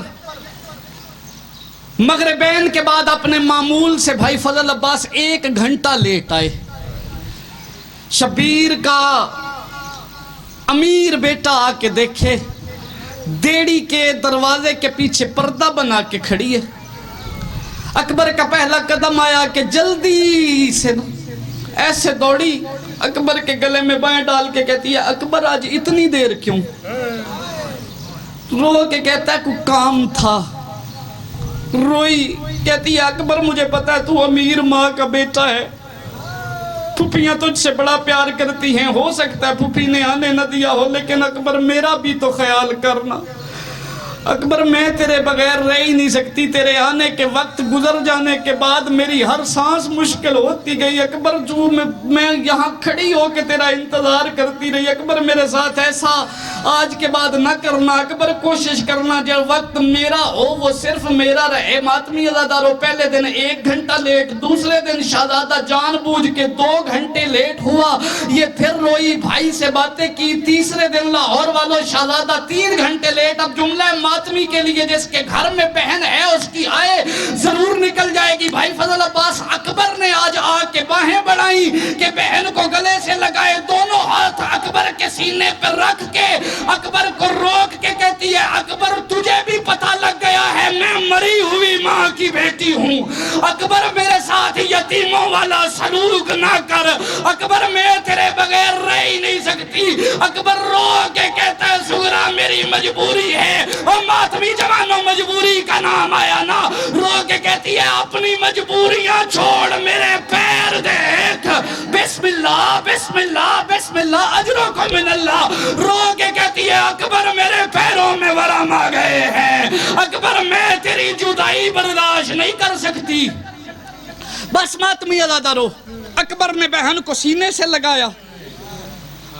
مغربین کے بعد اپنے معمول سے بھائی فضل عباس 1 گھنٹہ لیٹ آئے. شبیر کا امیر بیٹا آ کے دیکھے دیڑی کے دروازے کے پیچھے پردہ بنا کے کھڑی ہے. اکبر کا پہلا قدم آیا کہ جلدی سے ایسے دوڑی, اکبر کے گلے میں بائیں ڈال کے کہتی ہے اکبر آج اتنی دیر کیوں؟ رو کے کہتا ہے کوئی کام تھا. روئی کہتی ہے اکبر مجھے پتا ہے تو امیر ماں کا بیٹا ہے, پھوپھیاں تجھ سے بڑا پیار کرتی ہیں, ہو سکتا ہے پھوپھی نے آنے نہ دیا ہو, لیکن اکبر میرا بھی تو خیال کرنا. اکبر میں تیرے بغیر رہ ہی نہیں سکتی, تیرے آنے کے وقت گزر جانے کے بعد میری ہر سانس مشکل ہوتی گئی. اکبر جو میں یہاں کھڑی ہو کے تیرا انتظار کرتی رہی. اکبر میرے ساتھ ایسا آج کے بعد نہ کرنا, اکبر کوشش کرنا جب وقت میرا ہو وہ صرف میرا رہے. ماتمی ازادارو پہلے دن 1 گھنٹہ لیٹ, دوسرے دن شہزادہ جان بوجھ کے 2 گھنٹے لیٹ ہوا, یہ پھر روئی بھائی سے باتیں کی. تیسرے دن لاہور والوں شہزادہ 3 گھنٹے لیٹ. اب جملہ ماتمی کے لیے جس کے گھر میں بہن ہے اس کی آئے ضرور نکل جائے گی. بھائی فضل عباس اکبر نے آج آ کے باہیں بڑھائی کہ بہن کو گلے سے لگائے, دونوں ہاتھ اکبر کے سینے پر رکھ کے اکبر کو روک کے کہتی ہے اکبر تجھے بھی پتہ لگ گیا ہے میں مری ہوئی ماں کی بیٹی ہوں. اکبر میرے ساتھ یتیموں والا سلوک نہ کر, اکبر میں تیرے بغیر رہ ہی نہیں سکتی. اکبر رو کے کہتا ہے سغرا میری مجبوری ہے, اور ماتمی جوانوں مجبوری کا نام آیا نا. رو کے کہتی ہے اپنی مجبوریاں چھوڑ میرے پیر دیکھ, بسم اللہ بسم اللہ بسم اللہ اجرکم من اللہ. رو کے کہتی ہے اکبر میرے پیروں میں ورم آ گئے ہیں, اکبر میں تیری جدائی برداشت نہیں کر سکتی. بس ماتمی ازادارو اکبر نے بہن کو سینے سے لگایا,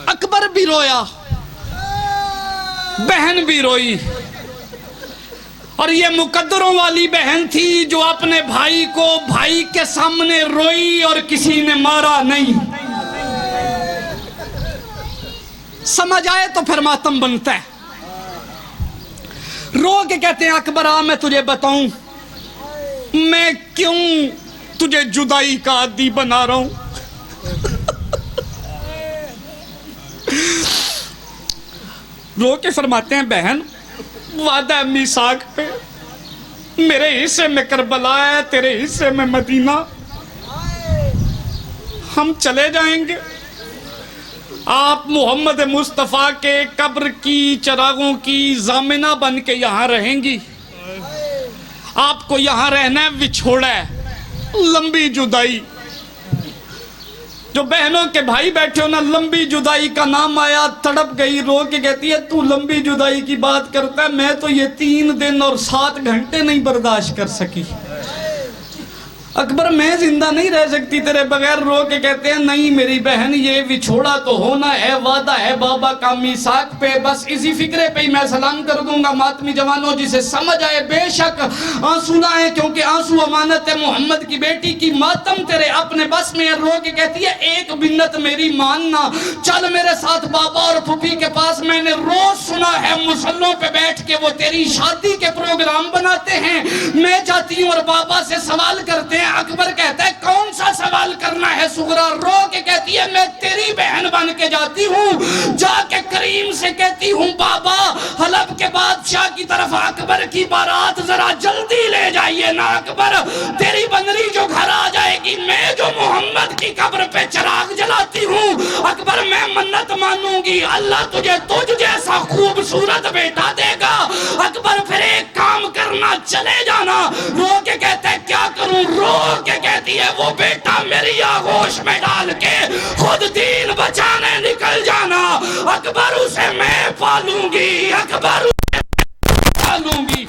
اکبر بھی رویا, بہن بھی روئی. اور یہ مقدروں والی بہن تھی جو اپنے بھائی کو بھائی کے سامنے روئی اور کسی نے مارا نہیں. سمجھ آئے تو پھر ماتم بنتا ہے. رو کے کہتے ہیں اکبر آ میں تجھے بتاؤں میں کیوں تجھے جدائی کا عادی بنا رہا ہوں. رو کے فرماتے ہیں بہن وعدہ میثاق پہ, میرے حصے میں کربلا ہے, تیرے حصے میں مدینہ, ہم چلے جائیں گے, آپ محمد مصطفیٰ کے قبر کی چراغوں کی ضامنہ بن کے یہاں رہیں گی. آپ کو یہاں رہنا ہے, وچھوڑا ہے, لمبی جدائی, جو بہنوں کے بھائی بیٹھے ہو نا، لمبی جدائی کا نام آیا، تڑپ گئی، رو کے کہتی ہے تو لمبی جدائی کی بات کرتا ہے، میں تو یہ 3 دن اور 7 گھنٹے نہیں برداشت کر سکی اکبر، میں زندہ نہیں رہ سکتی تیرے بغیر۔ رو کے کہتے ہیں نہیں میری بہن، یہ وچھوڑا تو ہونا ہے، وعدہ ہے بابا کا میثاق پہ، بس اسی فکرے پہ ہی میں سلام کر دوں گا۔ ماتمی جوانوں جسے سمجھ آئے بے شک آنسو نہ آئے، کیونکہ آنسو امانت ہے محمد کی بیٹی کی، ماتم تیرے اپنے بس میں۔ رو کے کہتی ہے ایک منت میری ماننا، چل میرے ساتھ بابا اور پھوپھی کے پاس، میں نے روز سنا ہے مسلوں پہ بیٹھ کے وہ تیری شادی کے پروگرام بناتے ہیں، میں جاتی ہوں اور بابا سے سوال کرتے ہیں۔ اکبر کہتا ہے کون سا سوال کرنا ہے سغرا؟ رو کے کہتی ہے میں تیری بہن بن کے جاتی ہوں، جا کے کریم سے کہتی ہوں بابا حلب کے بادشاہ کی طرف اکبر کی بارات ذرا جلدی لے جائیے نا اکبر، تیری بنری جو گھر آ جائے گی، میں جو محمد کی قبر پہ چراغ جلاتی ہوں اکبر میں منت مانوں گی، اللہ تجھے تجھ جیسا خوبصورت بیٹا دے گا اکبر، پھر ایک کام کرنا چلے جانا۔ رو کے کہتے ہیں کیا کروں؟ رو کے کہتی ہے وہ بیٹا میری آغوش میں ڈال کے خود دین بچانے نکل جانا اکبر، اسے میں پالوں گی، اکبر اسے پالوں گی۔